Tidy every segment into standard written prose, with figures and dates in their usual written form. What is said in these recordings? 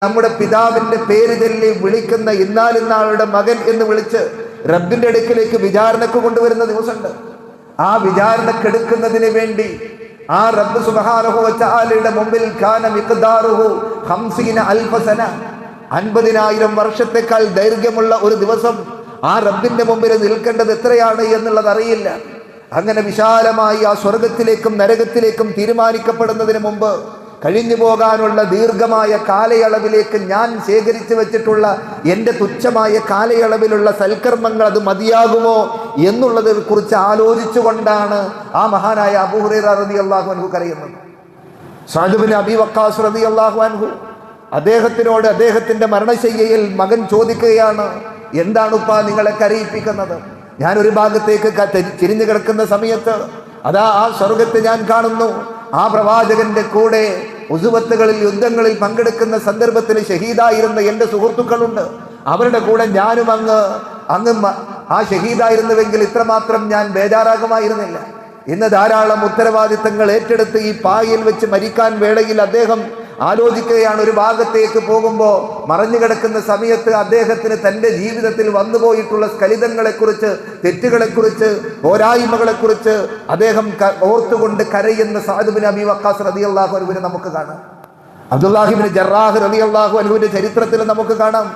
നമ്മുടെ പിതാവിന്റെ പേര് ചൊല്ലി വിളിക്കുന്ന ഇന്നാലിന്നാളുടെ മകൻ എന്ന് വിളിച്ച് റബ്ബിന്റെ അടുക്കിലേക്ക് വിചാരണക്ക് കൊണ്ടുവരുന്ന ദിവസമുണ്ട്. ആ വിചാരണക്കെടുക്കുന്നതിന് വേണ്ടി ആ റബ്ബ് സുബ്ഹാനഹു വ തആലയുടെ മുമ്പിൽ കാന മിഖ്ദാറുഹു 50 അൽഫ സന, 50,000 വർഷത്തേക്കാൾ ദൈർഘ്യമുള്ള ഒരു ദിവസം ആ റബ്ബിന്റെ മുമ്പിൽ നിൽക്കേണ്ടത് എത്രയാണ് എന്നുള്ളത് അറിയില്ല. അങ്ങനെ വിശാലമായി ആ സ്വർഗത്തിലേക്കും നരകത്തിലേക്കും തീരുമാനിക്കപ്പെടുന്നതിന് മുമ്പ് കഴിഞ്ഞു പോകാനുള്ള ദീർഘമായ കാലയളവിലേക്ക് ഞാൻ ശേഖരിച്ചു വെച്ചിട്ടുള്ള എൻ്റെ തുച്ഛമായ കാലയളവിലുള്ള സൽക്കർമ്മങ്ങൾ അത് മതിയാകുമോ എന്നുള്ളതിനെ കുറിച്ച് ആലോചിച്ചുകൊണ്ടാണ് ആ മഹാനായ അബൂ ഹുറൈറ റളിയല്ലാഹു അൻഹു കരയുന്നത്. സഅദ് ഇബ്നു അബീ വഖാസ് റളിയല്ലാഹു അൻഹു അദ്ദേഹത്തിനോട് അദ്ദേഹത്തിന്റെ മരണശയ്യയിൽ മകൻ ചോദിക്കുകയാണ്, എന്താണ് ഉപ്പാ നിങ്ങളെ കരയിപ്പിക്കുന്നത്? ഞാൻ ഒരു ഭാഗത്തേക്ക് തിരിഞ്ഞു കിടക്കുന്ന സമയത്ത് അതാ ആ സ്വർഗത്തെ ഞാൻ കാണുന്നു. ആ പ്രവാചകന്റെ കൂടെ ഉസുവത്തുകളിൽ യുദ്ധങ്ങളിൽ പങ്കെടുക്കുന്ന സന്ദർഭത്തിൽ ഷഹീദായിരുന്ന എൻ്റെ സുഹൃത്തുക്കളുണ്ട്. അവരുടെ കൂടെ ഞാനും അങ്ങ് ആ ഷഹീദായിരുന്നുവെങ്കിൽ ഇത്രമാത്രം ഞാൻ ബേജാറാകുമായിരുന്നില്ല. ഇന്ന് ധാരാളം ഉത്തരവാദിത്തങ്ങൾ ഏറ്റെടുത്ത് ഈ പായിൽ വെച്ച് മരിക്കാൻ വേളയിൽ അദ്ദേഹം ആലോചിക്കുകയാണ്. ഒരു ഭാഗത്തേക്ക് പോകുമ്പോൾ മറഞ്ഞു കിടക്കുന്ന സമയത്ത് അദ്ദേഹത്തിന് തൻ്റെ ജീവിതത്തിൽ വന്നുപോയിട്ടുള്ള സ്ഖലിതങ്ങളെക്കുറിച്ച്, തെറ്റുകളെക്കുറിച്ച്, പോരായ്മകളെക്കുറിച്ച് അദ്ദേഹം ഓർത്തുകൊണ്ട് കരയുന്ന സഅദ് ഇബ്നു അബീ വഖാസ് റളിയല്ലാഹു അൻഹുവിനെ നമുക്ക് കാണാം. അബ്ദുല്ലാഹി ഇബ്നു ജറാഹ് റളിയല്ലാഹു അൻഹുവിന്റെ ചരിത്രത്തിൽ നമുക്ക് കാണാം.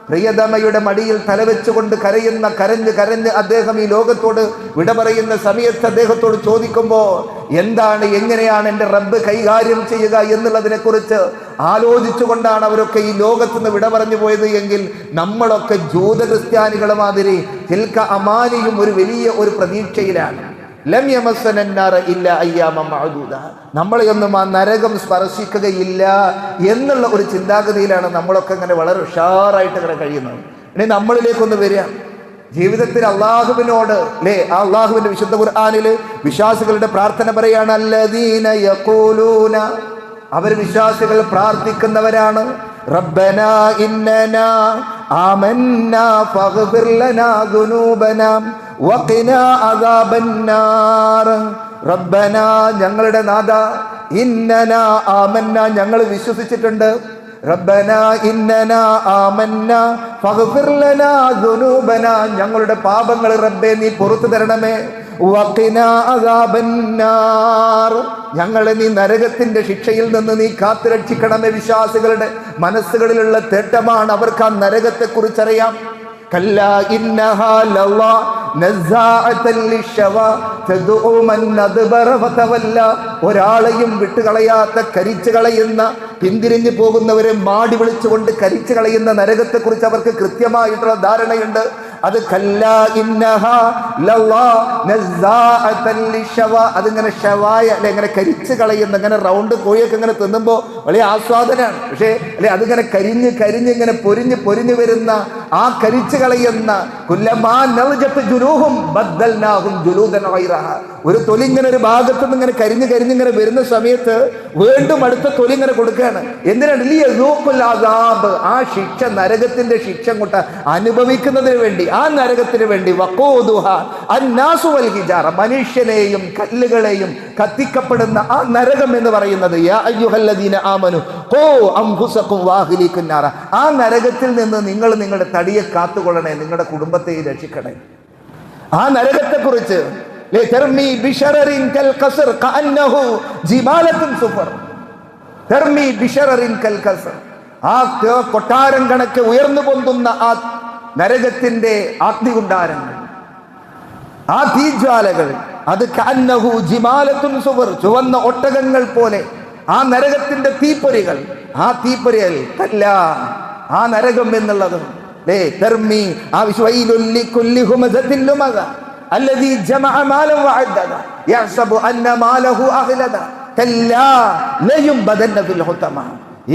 പ്രിയതമയുടെ മടിയിൽ തലവെച്ചുകൊണ്ട് കരഞ്ഞ് അദ്ദേഹം ഈ ലോകത്തോട് വിട പറയുന്ന സമയത്ത് അദ്ദേഹത്തോട് ചോദിക്കുമ്പോൾ എന്താണ്, എങ്ങനെയാണ് എൻ്റെ റബ്ബ് കൈകാര്യം ചെയ്യുക എന്നുള്ളതിനെ കുറിച്ച് ആലോചിച്ചുകൊണ്ടാണ് അവരൊക്കെ ഈ ലോകത്ത് നിന്ന് വിട പറഞ്ഞു പോയത് എങ്കിൽ നമ്മളൊക്കെ ജൂത ക്രിസ്ത്യാനികളെ മാതിരി തിൽക അമാനിയും ഒരു വലിയ ഒരു പ്രതീക്ഷയിലാണ്. ലം യമസ്സനന്നാറ ഇല്ലാ അയ്യാമ മഅദൂദ, നമ്മളെയൊന്നും ആ നരകം സ്പർശിക്കുകയില്ല എന്നുള്ള ഒരു ചിന്താഗതിയിലാണ് നമ്മളൊക്കെ ഇങ്ങനെ വളരെ ഉഷാറായിട്ട് ഇങ്ങനെ കഴിയുന്നത്. ഇനി നമ്മളിലേക്കൊന്ന് വരിക. ജീവിതത്തിൽ അള്ളാഹുവിനോട് അള്ളാഹുവിന്റെ വിശുദ്ധ ഖുർആനിൽ വിശ്വാസികളുടെ പ്രാർത്ഥന പറയാണ്, അല്ലദീന യഖൂലൂന, അവർ വിശ്വാസികൾ പ്രാർത്ഥിക്കുന്നവരാണ്, റബ്ബനാ ഇന്നനാ ആമന്നാ ഫഗ്ഫിർ ലനാ ദുനൂബനാ വഖിനാ അദാബന്നാർ. റബ്ബനാ, ഞങ്ങളുടെ നാഥ, ഇന്നനാ ആമന്നാ, ഞങ്ങൾ വിശ്വസിച്ചിട്ടുണ്ട്. റബ്ബനാ ഇന്നനാ ആമന്നാ ഫഗ്ഫിർ ലനാ ദുനൂബനാ, ഞങ്ങളുടെ പാപങ്ങൾ റബ്ബേ നീ പുറത്തു തരണമേ. വഖിനാ അദാബന്നാർ, ഞങ്ങളെ നീ നരകത്തിന്റെ ശിക്ഷയിൽ നിന്ന് നീ കാത്തു രക്ഷിക്കണമേ. വിശ്വാസികളുടെ മനസ്സുകളിലുള്ള തേട്ടമാണ്, അവർക്ക് ആ നരകത്തെ കുറിച്ചറിയാം. കല്ലാ ഇന്നഹാ ലളാ നസ്സാഅതൻ ലിശ്ശവാ തദ്ഉ മൻ അദ്ബറ വതവല്ല, ഒരാളെയും വിട്ടുകളയാത്ത, കരിച്ചു കളയുന്ന, പിന്തിരിഞ്ഞു പോകുന്നവരെ മാടി വിളിച്ചുകൊണ്ട് കരിച്ചു കളയുന്ന നരകത്തെ കുറിച്ച് അവർക്ക് കൃത്യമായിട്ടുള്ള ധാരണയുണ്ട്. അത് കല്ലാ ഇന്നഹാ ലളാ നസ്സാഅതൻ ലിശ്ശവാ, അതിങ്ങനെ ഷവായ ഇങ്ങനെ കരിച്ചു കളയുന്ന, ഇങ്ങനെ റൗണ്ട് കോഴിയൊക്കെ ഇങ്ങനെ തിന്നുമ്പോൾ വലിയ ആസ്വാദനമാണ്. പക്ഷേ അതിങ്ങനെ കരിഞ്ഞ് ഇങ്ങനെ പൊരിഞ്ഞ് വരുന്ന ആ കരിച്ചു കളയുന്ന കുല്ലമാ നളജത്ത് ജുനൂഹും ബദ്ദൽനാഹും ജുലൂദൻ ഗൈറഹാ, ഒരു തൊലി ഇങ്ങനെ ഒരു ഭാഗത്ത് നിന്ന് ഇങ്ങനെ കരിഞ്ഞ് ഇങ്ങനെ വരുന്ന സമയത്ത് വീണ്ടും അടുത്ത തൊലി ഇങ്ങനെ കൊടുക്കുകയാണ്. എന്തിനാണ്? ലിയസൂഖുൽ അദാബ്, ആ ശിക്ഷ, നരകത്തിന്റെ ശിക്ഷ കൊണ്ട് അനുഭവിക്കുന്നതിന് വേണ്ടി, ആ നരകത്തിന് വേണ്ടി. വഖൂദുഹാ അന്നാസു വൽ ഹിജാറ, മനുഷ്യനെയും കല്ലുകളെയും കത്തിക്കപ്പെടുന്ന ആ നരകം എന്ന് പറയുന്നത് യാ അയ്യുഹല്ലദീന ആമനു ഖൂ അൻഫുസകും വഅഹ്ലികുൻ നാറ, ആ നരകത്തിൽ നിന്ന് നിങ്ങൾ നിങ്ങളുടെ തടിയെ കാത്തുകൊള്ളണേ, നിങ്ങളുടെ കുടുംബത്തെ രക്ഷിക്കണേ. ആ നരകത്തെ കുറിച്ച് തർമി ബിശററിൻ കൽ ഖസ്ർ കഅന്നഹു ജിമാലത്തുൻ സുഫർ, തർമി ബിശററിൻ കൽ ഖസ്ർ, ആ കൊട്ടാരം കണക്ക് ഉയർന്നു പൊന്തുന്ന ആ നരകത്തിന്റെ അഗ്നികുണ്ടാരങ്ങൾ, ആ തീജ്വാലകൾ, അത് കഅന്നഹു ജിമാലത്തുൻ സുഫർ, ചുവന്ന ഒട്ടകങ്ങൾ പോലെ ആ നരകത്തിന്റെ തീപ്പൊരികൾ. ആ തീപ്പൊരികൾ കല്ല, ആ നരകം എന്നുള്ളത് തർമി ആ വിശ്വൈലുൽ ലികുല്ലി ഹുമസത്തിൻ ലുമസ അല്ലദീ ജമഅ മാലൻ വഅദ്ദദ യഹ്സബു അന്ന മാലഹു അഖ്ലദ കല്ലാ ലയുംബദന്ന ഫിൽ ഹുതമ.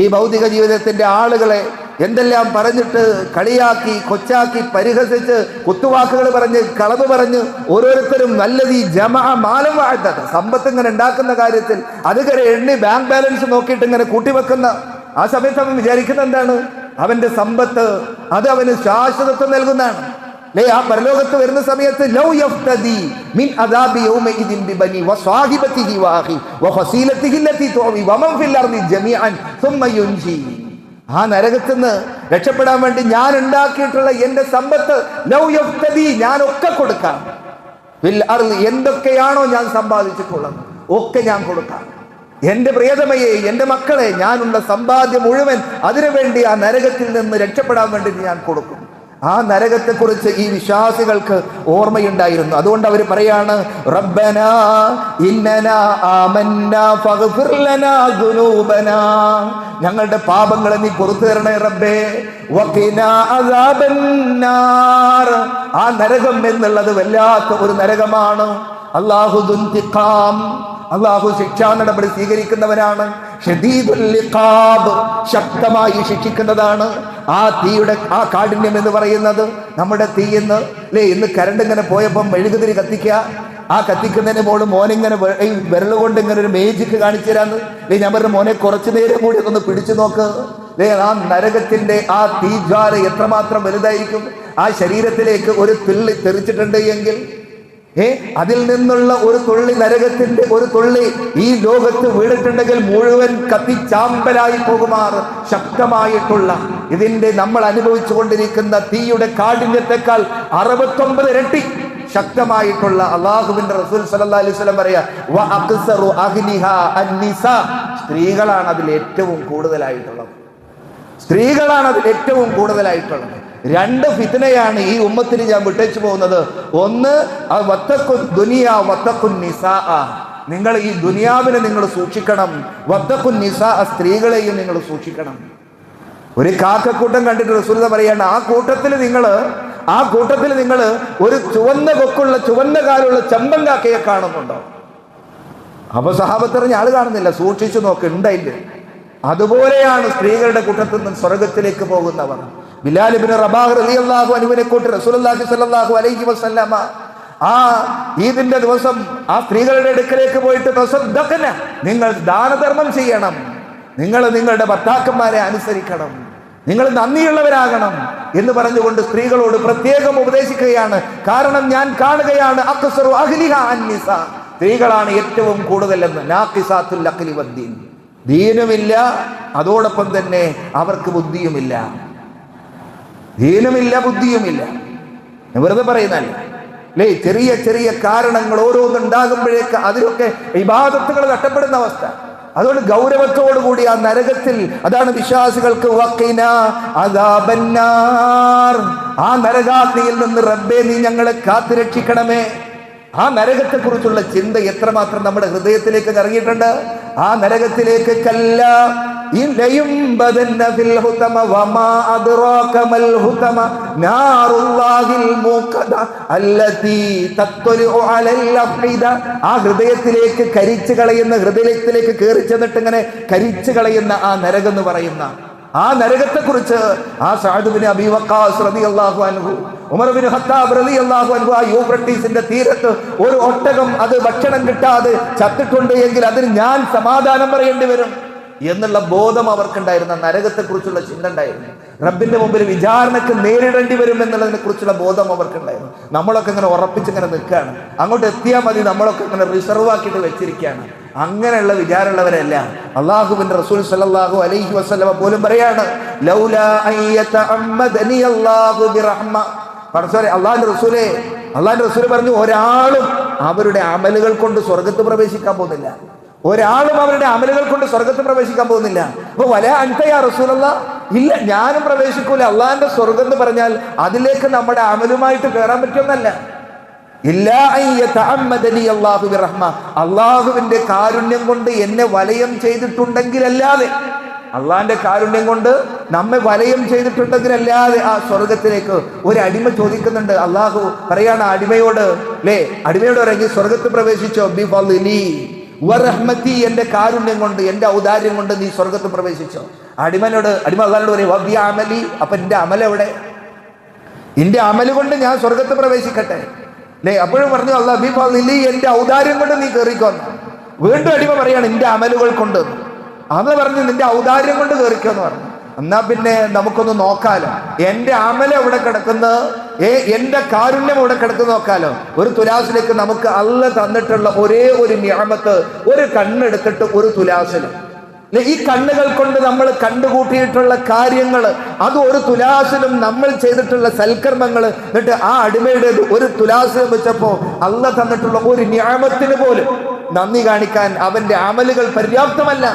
ഈ ഭൗതിക ജീവിതത്തിന്റെ ആളുകളെ എന്തെല്ലാം പറഞ്ഞിട്ട് കളിയാക്കി, കൊച്ചാക്കി, പരിഹസിച്ച്, കുത്തുവാക്കുകൾ പറഞ്ഞ്, കളവ് പറഞ്ഞ് ഓരോരുത്തരും നല്ലതീ ജമഅ മാലൻ വഅദ്ദദ, സമ്പത്ത് ഇങ്ങനെ ഉണ്ടാക്കുന്ന കാര്യത്തിൽ അതിങ്ങനെ എണ്ണി ബാങ്ക് ബാലൻസ് നോക്കിയിട്ട് ഇങ്ങനെ കൂട്ടിവെക്കുന്ന ആ സമയത്ത് അവൻ വിചാരിക്കുന്നത് എന്താണ്? അവന്റെ സമ്പത്ത് അത് അവന് ശാശ്വതത്വം നൽകുന്നതാണ്. ആ പരലോകത്ത് വരുന്ന സമയത്ത് ലൗ യഫ്തദി മിൻ അദാബി യൗമഇദിൻ ബിബനി വസ്വാഹിബതിഹി വഅഖി വഫസീലതിഹി അല്ലതി തുഅവി വമൻ ഫിൽ അർദി ജമീഅൻ സുമ്മ യുൻജി. ആ നരകത്തിൽ നിന്ന് രക്ഷപ്പെടാൻ വേണ്ടി ഞാൻ ഉണ്ടാക്കിയിട്ടുള്ള എന്റെ സമ്പത്ത് ലൗ യഫ്തദി, ഞാനൊക്കെ കൊടുക്കാം. എന്തൊക്കെയാണോ ഞാൻ സമ്പാദിച്ചിട്ടുള്ളത് ഒക്കെ ഞാൻ കൊടുക്കാം. എന്റെ പ്രിയതമയെ, എന്റെ മക്കളെ, ഞാനുള്ള സമ്പാദ്യം മുഴുവൻ അതിനുവേണ്ടി ആ നരകത്തിൽ നിന്ന് രക്ഷപ്പെടാൻ വേണ്ടി ഞാൻ കൊടുക്കും. ആ നരകത്തെക്കുറിച്ച് ഈ വിശ്വാസികൾക്ക് ഓർമ്മയുണ്ടായിരുന്നു. അതുകൊണ്ട് അവർ പറയാണ്, റബ്ബനാ ഇന്നനാ ആമന്നാ ഫഗ്ഫിർ ലനാ ദുനൂബനാ, ഞങ്ങളുടെ പാപങ്ങളെ നീ പുറത്തു തരണേ റബ്ബേ. വഖിനാ അസാബന്നാർ, ആ നരകം എന്നുള്ളത് വല്ലാത്ത ഒരു നരകമാണ്. അല്ലാഹു ദുൻതിഖാം, അല്ലാഹു ശിക്ഷാ നടപടി സ്വീകരിക്കുന്നവനാണ്. ഷദീദുൽ ഇഖാബ്, ശക്തമായി ശിക്ഷിക്കുന്നതാണ്. ആ തീയുടെ ആ കാഠിന്യം എന്ന് പറയുന്നത് നമ്മുടെ തീയെന്ന് ഇന്ന് കരണ്ട് ഇങ്ങനെ പോയപ്പം മെഴുകുതിരി കത്തിക്കുക, ആ കത്തിക്കുന്നതിന് മോള് മോനിങ്ങനെ വിരലുകൊണ്ട് ഇങ്ങനെ ഒരു മേജിക്ക് കാണിച്ചു തരാന്ന്. ഞാൻ പറഞ്ഞ മോനെ കുറച്ചു നേരം കൂടി ഒന്ന് പിടിച്ചു നോക്ക്. ആ നരകത്തിന്റെ ആ തീജ്വാല എത്രമാത്രം വലുതായിരിക്കും. ആ ശരീരത്തിലേക്ക് ഒരു തുള്ളി തെറിച്ചിട്ടുണ്ട് എങ്കിൽ അതിൽ നിന്നുള്ള ഒരു തുള്ളി, നരകത്തിന്റെ ഒരു തുള്ളി ഈ ലോകത്ത് വീണിട്ടുണ്ടെങ്കിൽ മുഴുവൻ കത്തിച്ചാമ്പലായി പോകുമാറ് ശക്തമായിട്ടുള്ള ഇതിന്റെ നമ്മൾ അനുഭവിച്ചു കൊണ്ടിരിക്കുന്ന തീയുടെ കാഠിന്യത്തെക്കാൾ 69 ഇരട്ടി ശക്തമായിട്ടുള്ള അള്ളാഹുവിന്റെ റസൂൽ സല്ലല്ലാഹു അലൈഹി വസല്ലം പറയാ, വഅക്സറു അഹ്ലിഹാ അന്നിസാ, സ്ത്രീകളാണ് അതിൽ ഏറ്റവും കൂടുതലായിട്ടുള്ളത്. സ്ത്രീകളാണ് അതിൽ ഏറ്റവും കൂടുതലായിട്ടുള്ളത്. 2 ഫിത്നയാണ് ഈ ഉമ്മത്തിന് ഞാൻ വിട്ടേച്ചു പോകുന്നത്. ഒന്ന്, ദുനിയാ വത്തഖുൻ നിസാ, നിങ്ങൾ ഈ ദുനിയാവിനെ നിങ്ങൾ സൂക്ഷിക്കണം. വത്തഖുൻ നിസാ, സ്ത്രീകളെയും നിങ്ങൾ സൂക്ഷിക്കണം. ഒരു കാക്കക്കൂട്ടം കണ്ടിട്ട് റസൂലുള്ളാഹി പറയാണ്, ആ കൂട്ടത്തിൽ നിങ്ങൾ ഒരു ചുവന്ന കൊക്കുള്ള ചുവന്ന കാലുള്ള ചെമ്പൻ കാക്കയെ കാണുന്നുണ്ടോ? അപ്പൊ സഹാബത്ത് പറഞ്ഞ ആള് കാണുന്നില്ല, സൂക്ഷിച്ചു നോക്ക്, ഉണ്ടായില്ല. അതുപോലെയാണ് സ്ത്രീകളുടെ കൂട്ടത്തിൽ നിന്ന് സ്വർഗത്തിലേക്ക് പോകുന്നവർ. ബിലാൽ ഇബ്നു റബാഹ് റളിയല്ലാഹു അൻഹുവിനെ കൂട്ടി റസൂലുള്ളാഹി സ്വല്ലല്ലാഹു അലൈഹി വസല്ലമ ആ ഈദിന്റെ ദിവസം ആ സ്ത്രീകളുടെ അടുക്കലേക്ക് പോയിട്ട്, തസദ്ദഖന, നിങ്ങൾ ദാനധർമ്മം ചെയ്യണം, നിങ്ങൾ നിങ്ങളുടെ ഭർത്താക്കന്മാരെ അനുസരിക്കണം, നിങ്ങൾ നന്ദിയുള്ളവരാകണം എന്ന് പറഞ്ഞുകൊണ്ട് സ്ത്രീകളോട് പ്രത്യേകം ഉപദേശിക്കുകയാണ്. കാരണം ഞാൻ കാണുകയാണ്, അക്സറു അഹ്ലിഹാ അന്നിസാ, സ്ത്രീകളാണ് ഏറ്റവും കൂടുതലെന്ന്. നാഖിസാത്തുൽ അഖ്ലി വദ്ദീൻ, ദീനുമില്ല, അതോടൊപ്പം തന്നെ അവർക്ക് ബുദ്ധിയുമില്ല. ദീനുമില്ല, ബുദ്ധിയുമില്ല. വെറുതെ പറയുന്നല്ല അല്ലേ? ചെറിയ ചെറിയ കാരണങ്ങൾ ഓരോന്നുണ്ടാകുമ്പോഴേക്ക് അതിലൊക്കെ ഇബാദത്തുകൾ നഷ്ടപ്പെടുന്ന അവസ്ഥ. അതുകൊണ്ട് ഗൗരവത്തോടുകൂടി ആ നരകത്തിൽ, അതാണ് വിശ്വാസികൾക്ക് വഖിനാ അദാബന്നാർ, ആ നരകാഗ്നിയിൽ നിന്ന് റബ്ബേ നീ ഞങ്ങളെ കാത്തുരക്ഷിക്കണമേ. ആ നരകത്തെ കുറിച്ചുള്ള ചിന്ത എത്രമാത്രം നമ്മുടെ ഹൃദയത്തിലേക്ക് ഇറങ്ങിയിട്ടുണ്ട്. ആ നരകത്തിലേക്ക് കല്ലാ ഇലയുംബദന്ന ഫിൽ ഹുതമ വമാ അദ്റാക മൽ ഹുതമ നാറുല്ലാഹിൽ മൂഖദ അല്ലതി തത്വലു അലൽ അഫ്ഇദ, ആ ഹൃദയത്തിലേക്ക് കരിച്ചു കളയുന്ന, ഹൃദയത്തിലേക്ക് കയറി ചെന്നിട്ട് ഇങ്ങനെ കരിച്ചു കളയുന്ന ആ നരകം എന്ന് പറയുന്ന ആ നരകത്തെക്കുറിച്ച് ആ സഅദ് ബിൻ അബീ വഖാസ് റളിയല്ലാഹു അൻഹു, ഉമർ ബിൻ ഖത്താബ് റളിയല്ലാഹു അൻഹു, ആ യൂഫ്രട്ടീസിന്റെ തീരത്ത് ഒരു ഒട്ടകം അത് ഭക്ഷണം കിട്ടാതെ ചത്തിട്ടുണ്ട് എങ്കിൽ അതിന് ഞാൻ സമാധാനം പറയേണ്ടി വരും എന്നുള്ള ബോധം അവർക്കുണ്ടായിരുന്ന, നരകത്തെക്കുറിച്ചുള്ള ചിന്ത ഉണ്ടായിരുന്നു. റബ്ബിന്റെ മുമ്പിൽ വിചാരണക്ക് നേരിടേണ്ടി വരും എന്നുള്ളതിനെ കുറിച്ചുള്ള ബോധം അവർക്കുണ്ടായിരുന്നു. നമ്മളൊക്കെ ഇങ്ങനെ ഉറപ്പിച്ചിങ്ങനെ നിൽക്കുകയാണ്, അങ്ങോട്ട് എത്തിയാൽ മതി, നമ്മളൊക്കെ ഇങ്ങനെ റിസർവ് ആക്കിയിട്ട് വെച്ചിരിക്കുകയാണ്. അങ്ങനെയുള്ള വിചാരമുള്ളവരല്ല. അള്ളാഹുവിന്റെ റസൂൽ സല്ലല്ലാഹു അലൈഹി വസല്ലമ പോലും പറയാണ്, ലൗലാ അയ്യതഅമ്മദനി അല്ലാഹു ബിറഹ്മ, അള്ളാഹുവിന്റെ റസൂല് പറഞ്ഞു, ഒരാളും അവരുടെ അമലുകൾ കൊണ്ട് സ്വർഗത്ത് പ്രവേശിക്കാൻ പോകുന്നില്ല. ഒരാളും അവരുടെ അമലുകൾ കൊണ്ട് സ്വർഗത്ത് പ്രവേശിക്കാൻ പോകുന്നില്ല. അപ്പൊ വല അൻത യാ റസൂലല്ലാഹ്, ഇല്ല ഞാനും പ്രവേശിക്കൂല. അള്ളാഹിന്റെ സ്വർഗം എന്ന് പറഞ്ഞാൽ അതിലേക്ക് നമ്മുടെ അമലുമായിട്ട് കയറാൻ പറ്റുമെന്നല്ല. ഇല്ലാ അയ്യതഅമ്മദനി അല്ലാഹു ബിറഹ്മ, അള്ളാഹുവിന്റെ കാരുണ്യം കൊണ്ട് എന്നെ വലയം ചെയ്തിട്ടുണ്ടെങ്കിലല്ലാതെ, അള്ളാഹിന്റെ കാരുണ്യം കൊണ്ട് നമ്മെ വലയം ചെയ്തിട്ടുണ്ടെങ്കിലല്ലാതെ ആ സ്വർഗത്തിലേക്ക് ഒരു അടിമ ചോദിക്കുന്നുണ്ട്. അള്ളാഹു പറയാണ് അടിമയോട്, അല്ലേ, അടിമയോട് ഇറങ്ങി സ്വർഗത്ത് പ്രവേശിച്ചോ, ബിഫളിലി വറഹ്മതി, എന്റെ കാരുണ്യം കൊണ്ട്, എന്റെ ഔദാര്യം കൊണ്ട് നീ സ്വർഗത്ത് പ്രവേശിച്ചോ. അടിമ അള്ളാഹിനോട് പറയും വബി അമലി, അപ്പൊ എന്റെ അമലെവിടെ? എന്റെ അമല് കൊണ്ട് ഞാൻ സ്വർഗത്ത് പ്രവേശിക്കട്ടെ, അല്ലേ? അപ്പോഴും പറഞ്ഞു അള്ളാഹ് ബിഫളിലി, എന്റെ ഔദാര്യം കൊണ്ട് നീ കയറിക്കോന്ന്. വീണ്ടും അടിമ പറയാണ് എന്റെ അമലുകൾ കൊണ്ട്. അന്ന് പറഞ്ഞു നിന്റെ ഔദാര്യം കൊണ്ട് കയറിക്കോന്ന് പറഞ്ഞു. എന്നാ പിന്നെ നമുക്കൊന്ന് നോക്കാലോ, എന്റെ അമല എവിടെ കിടക്കുന്ന, എന്റെ കാരുണ്യം എവിടെ കിടക്കുന്ന നോക്കാലോ. ഒരു തുലാസിലേക്ക് നമുക്ക് അള്ളാഹ് തന്നിട്ടുള്ള ഒരേ ഒരു നിഅമത്ത്, ഒരു കണ്ണെടുത്തിട്ട് ഒരു തുലാസിൽ ഈ കണ്ണുകൾ കൊണ്ട് നമ്മൾ കണ്ടുകൂട്ടിയിട്ടുള്ള കാര്യങ്ങൾ, അത് ഒരു തുലാസിലും നമ്മൾ ചെയ്തിട്ടുള്ള സൽക്കർമ്മങ്ങൾ, എന്നിട്ട് ആ അടിമയുടെ ഒരു തുലാസിലും വെച്ചപ്പോൾ അള്ള തന്നിട്ടുള്ള ഒരു നിഅമത്തിന് പോലും നന്ദി കാണിക്കാൻ അവന്റെ അമലുകൾ പര്യാപ്തമല്ല.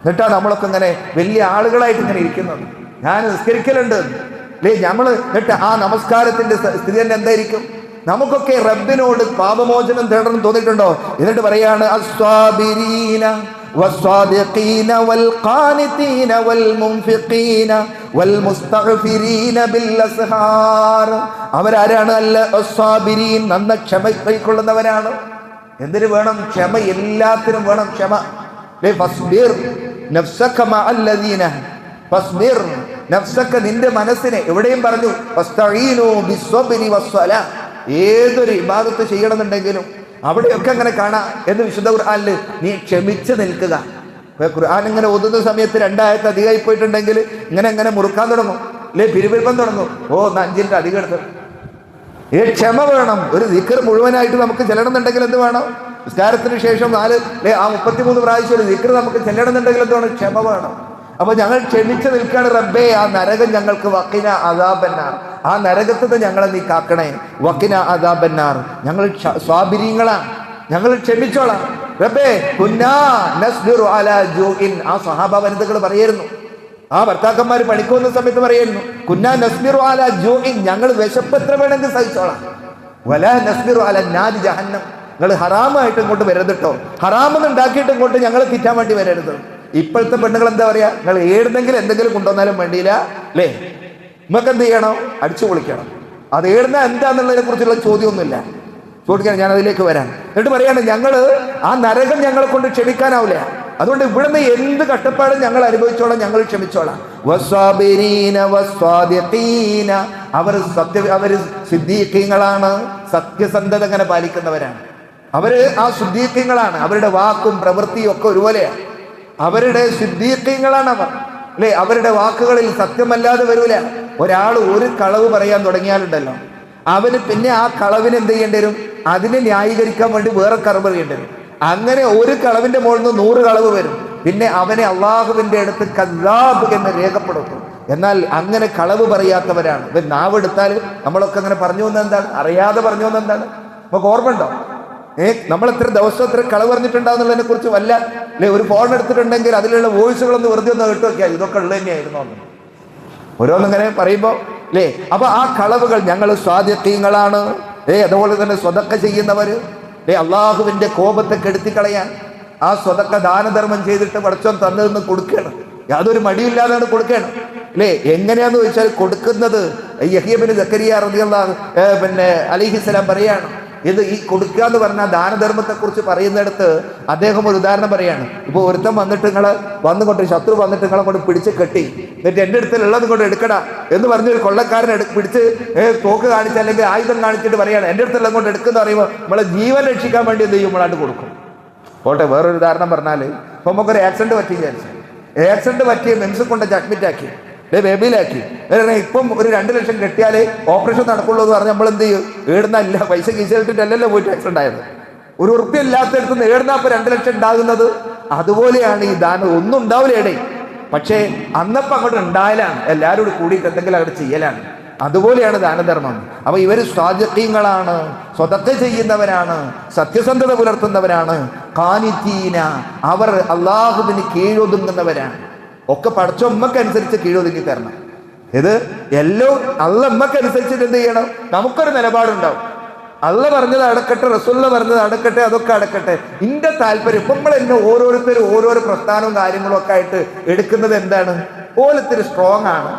എന്നിട്ടാണ് നമ്മളൊക്കെ ഇങ്ങനെ വലിയ ആളുകളായിട്ട് ഇങ്ങനെ ഇരിക്കുന്നത്. ഞാൻ നിസ്കരിക്കലുണ്ട് അല്ലേ, എന്നിട്ട് ആ നമസ്കാരത്തിന്റെ സ്ഥിതി തന്നെ എന്തായിരിക്കും? നമുക്കൊക്കെ റബ്ബിനോട് പാപമോചനം തേടണം തോന്നിയിട്ടുണ്ടോ? എന്നിട്ട് പറയാണ് അസ്വാബിരീന വസ്വാദിഖീന വൽഖാനിതീന വൽമുൻഫിഖീന വൽമുസ്തഗ്ഫിരീന ബിൽഅസ്ഹാർ. അവരാരാണ്? അസ്വാബിരീൻ, നന്ന ക്ഷമ കൈക്കൊള്ളുന്നവരാണ്. എന്തിനു വേണം? ക്ഷമ, എല്ലാത്തിനും വേണം ക്ഷമ. ഫസ്ബിർ നഫ്സക മഅല്ലദീന, ഫസ്ബിർ നഫ്സക, നിന്റെ മനസ്സിനെ, എവിടെയും പറഞ്ഞു ഫസ്തഈനു ബിസ്സബ്രി വസ്സലാ. ഏതൊരു ഇബാദത്ത് ചെയ്യണമെന്നുണ്ടെങ്കിലും അവിടെയൊക്കെ അങ്ങനെ കാണാം എന്ന് വിശുദ്ധ ഖുർആനിൽ, നീ ക്ഷമിച്ച് നിൽക്കുക. ഖുർആൻ ഇങ്ങനെ ഓതുന്ന സമയത്ത് 2 ആയത്ത് അധികമായി പോയിട്ടുണ്ടെങ്കിൽ ഇങ്ങനെ മുറുക്കാൻ തുടങ്ങും, അല്ലെ പിരിപിരിപ്പം തുടങ്ങും. 5 മിനിറ്റ് അധികം എടുത്ത് ക്ഷമ വേണം. ഒരു ദിക്ർ മുഴുവനായിട്ട് നമുക്ക് ചെല്ലണമെന്നുണ്ടെങ്കിൽ എന്ത് വേണം? നിസ്കാരത്തിന് ശേഷം 33 പ്രാവശ്യം ഒരു ദിക്ർ നമുക്ക് ചെല്ലണമെന്നുണ്ടെങ്കിൽ എന്ത് വേണം? ക്ഷമ വേണം. അപ്പൊ ഞങ്ങൾ ക്ഷമിച്ച് നിൽക്കാണ്. റബ്ബേ, ആ നരകം ഞങ്ങൾക്ക് വഖിന അദാബന്നാർ, ആ നരകത്തിൽ നിന്ന് ഞങ്ങളെ നീ കാക്കണേ. വഖിന അദാബന്നാർ, ഞങ്ങൾ സ്വാബിരീങ്ങളാണ്, ഞങ്ങൾ ക്ഷമിച്ചോളാം. റബ്ബേ കുന്നാ നസ്ബിറു അലാ ജൂഇൻ, ആ സ്വഹാബ വനിതകൾ പറയായിരുന്നു, ആ ഭർത്താക്കന്മാർ പണിക്കുന്ന സമയത്ത് പറയായിരുന്നു, കുന്നാ നസ്ബിറു അലാ ജൂഇൻ, ഞങ്ങൾ വിശപ്പ് എത്ര വേണമെങ്കിൽ സഹിച്ചോളാം. വലാ നസ്ബിറു അലാ നാരി ജഹന്നം, നിങ്ങൾ ഹറാമായിട്ട് ഇങ്ങോട്ട് വരരുതട്ടോ, ഹറാമെന്ന് ഉണ്ടാക്കിയിട്ട് ഇങ്ങോട്ട് ഞങ്ങൾ തിറ്റാൻ വേണ്ടി വരരുത്. ഇപ്പോഴത്തെ പെണ്ണുങ്ങൾ എന്താ പറയാ? നിങ്ങൾ ഏടുന്നെങ്കിലും എന്തെങ്കിലും കൊണ്ടുവന്നാലും വേണ്ടിയില്ല അല്ലേ, നമുക്ക് എന്ത് ചെയ്യണം? അടിച്ചു പൊളിക്കണം. അത് ഏടുന്ന എന്താന്നുള്ളതിനെ കുറിച്ചുള്ള ചോദ്യമൊന്നുമില്ല, ചോദിക്കാൻ ഞാൻ അതിലേക്ക് വരാം. എന്നിട്ട് പറയാണ്, ഞങ്ങള് ആ നരകം ഞങ്ങളെ കൊണ്ട് ക്ഷമിക്കാനാവില്ല, അതുകൊണ്ട് ഇവിടുന്ന് എന്ത് കഷ്ടപ്പാടും ഞങ്ങൾ അനുഭവിച്ചോളാം, ഞങ്ങൾ ക്ഷമിച്ചോളാം. അവര് സിദ്ദീഖീങ്ങളാണ്, സത്യസന്ധത അങ്ങനെ പാലിക്കുന്നവരാണ്. അവര് ആ സിദ്ദീഖീങ്ങളാണ്, അവരുടെ വാക്കും പ്രവൃത്തിയും ഒക്കെ ഒരുപോലെയാണ്. അവരുടെ സിദ്ദീഖീങ്ങളാണ് അവർ, അല്ലെ? അവരുടെ വാക്കുകളിൽ സത്യമല്ലാതെ വരൂല. ഒരാൾ ഒരു കളവ് പറയാൻ തുടങ്ങിയാലുണ്ടല്ലോ, അവന് പിന്നെ ആ കളവിന് എന്ത് ചെയ്യേണ്ടി വരും? അതിനെ ന്യായീകരിക്കാൻ വേണ്ടി വേറെ കളവ് പറയേണ്ടി വരും. അങ്ങനെ ഒരു കളവിന്റെ മുകളിൽ നിന്ന് 100 കളവ് വരും. പിന്നെ അവനെ അള്ളാഹുവിന്റെ അടുത്ത് കദ്ദാബ് എന്ന് രേഖപ്പെടുത്തും. എന്നാൽ അങ്ങനെ കളവ് പറയാത്തവരാണ്. നാവെടുത്താൽ നമ്മളൊക്കെ അങ്ങനെ പറഞ്ഞു വന്നത് എന്താണ്? അറിയാതെ പറഞ്ഞു വന്നത് എന്താണ്? നമുക്ക് ഓർമ്മയുണ്ടോ? നമ്മൾ എത്ര ദിവസം എത്ര കളവ് പറഞ്ഞിട്ടുണ്ടാവുന്നതിനെ കുറിച്ച് വല്ല ഒരു ഫോൺ എടുത്തിട്ടുണ്ടെങ്കിൽ അതിലുള്ള വോയിസുകളൊന്ന് വെറുതെ ഒന്ന് കേട്ട് വെക്കുക, ഇതൊക്കെ ഉള്ളത് തന്നെയായിരുന്നു ഓരോന്നിങ്ങനെ പറയുമ്പോൾ അല്ലേ. അപ്പൊ ആ കളവുകൾ ഞങ്ങൾ സ്വാദിഖീങ്ങളാണ്. അതുപോലെ തന്നെ സ്വതക്ക ചെയ്യുന്നവര്, അള്ളാഹുവിന്റെ കോപത്തെ കെടുത്തിക്കളയാൻ ആ സ്വതക്ക ദാനധർമ്മം ചെയ്തിട്ട് പടച്ചോൻ തന്നതെന്ന് കൊടുക്കണം. യാതൊരു മടിയില്ലാതാണ് കൊടുക്കണം അല്ലേ. എങ്ങനെയാന്ന് ചോദിച്ചാൽ കൊടുക്കുന്നത് യഹ്യ ബിൻ സക്കരിയ റളിയല്ലാഹു അലൈഹിസ്സലാം പറയാണ്, ഇത് ഈ കൊടുക്കുക എന്ന് പറഞ്ഞാൽ ദാനധർമ്മത്തെ കുറിച്ച് പറയുന്നിടത്ത് അദ്ദേഹം ഒരു ഉദാഹരണം പറയാണ്. ഇപ്പൊ ഒരുത്തം വന്നിട്ട് വന്നുകൊണ്ട് ശത്രു വന്നിട്ട് നിങ്ങളെ കൊണ്ട് പിടിച്ച് കെട്ടി, എന്നിട്ട് എൻ്റെ അടുത്തുള്ളത് കൊണ്ട് എടുക്കടാ എന്ന് പറഞ്ഞൊരു കൊള്ളക്കാരൻ പിടിച്ച് തോക്ക് കാണിച്ച് അല്ലെങ്കിൽ ആയുധം കാണിച്ചിട്ട് പറയാണ് എൻ്റെ അടുത്തുള്ളത് കൊണ്ട് എടുക്കുന്ന പറയുമ്പോൾ നമ്മളെ ജീവൻ രക്ഷിക്കാൻ വേണ്ടി എന്ത് ചെയ്യും? നമ്മളാണ്ട് കൊടുക്കും. പോട്ടെ, വേറൊരു ഉദാഹരണം പറഞ്ഞാൽ ഇപ്പൊ നമുക്കൊരു ആക്സിഡന്റ് പറ്റി വിചാരിച്ചു, ആക്സിഡന്റ് പറ്റിയ മെൻസ് കൊണ്ട് അഡ്മിറ്റ് ആക്കി, ബേബിയിലാക്കി. ഇപ്പം ഒരു 2 ലക്ഷം കെട്ടിയാലേ ഓപ്പറേഷൻ നടക്കുള്ളൂ എന്ന് പറഞ്ഞാൽ നമ്മൾ എന്ത് ചെയ്യും? ഏടുന്നല്ല, പൈസ കീശയിട്ടിട്ടല്ലല്ലോ പോയിട്ട് ആക്സിഡന്റ് ആയത്. ഒരു ഉറുപ്പ്യ ഇല്ലാത്തടത്ത് നിന്ന് ഏടുന്നപ്പോ 2 ലക്ഷം ഉണ്ടാകുന്നത്. അതുപോലെയാണ് ഈ ദാനം. ഒന്നും ഉണ്ടാവില്ല ഇടേ, പക്ഷേ അന്നപ്പം അങ്ങോട്ട് ഉണ്ടായാലാണ്, എല്ലാവരും കൂടി കൂടിയിട്ട് എന്തെങ്കിലും അവിടെ ചെയ്യലാണ്. അതുപോലെയാണ് ദാനധർമ്മം. അപ്പൊ ഇവര് സ്വാദിഖീങ്ങളാണ്, സ്വതക്ക ചെയ്യുന്നവരാണ്, സത്യസന്ധത പുലർത്തുന്നവരാണ്. ഖാനിതീന, അവർ അള്ളാഹുവിന് കീഴൊതുങ്ങുന്നവരാണ്. ഒക്കെ പഠിച്ച ഉമ്മക്കനുസരിച്ച് കീഴൊതുങ്ങി തരണം. ഇത് എല്ലാം അള്ള ഉമ്മക്കനുസരിച്ചിട്ട് എന്ത് ചെയ്യണം? നമുക്കൊരു നിലപാടുണ്ടാവും. അള്ള പറഞ്ഞത് അടക്കട്ടെ, റസൂലുള്ള പറഞ്ഞത് അടക്കട്ടെ, അതൊക്കെ അടക്കട്ടെ. ഇന്റെ താല്പര്യം ഇപ്പൊ നമ്മൾ എന്നെ ഓരോരുത്തരും ഓരോരോ പ്രസ്ഥാനവും കാര്യങ്ങളും ഒക്കെ ആയിട്ട് എടുക്കുന്നത് എന്താണ്? ഓലത്തിന് സ്ട്രോങ് ആണ്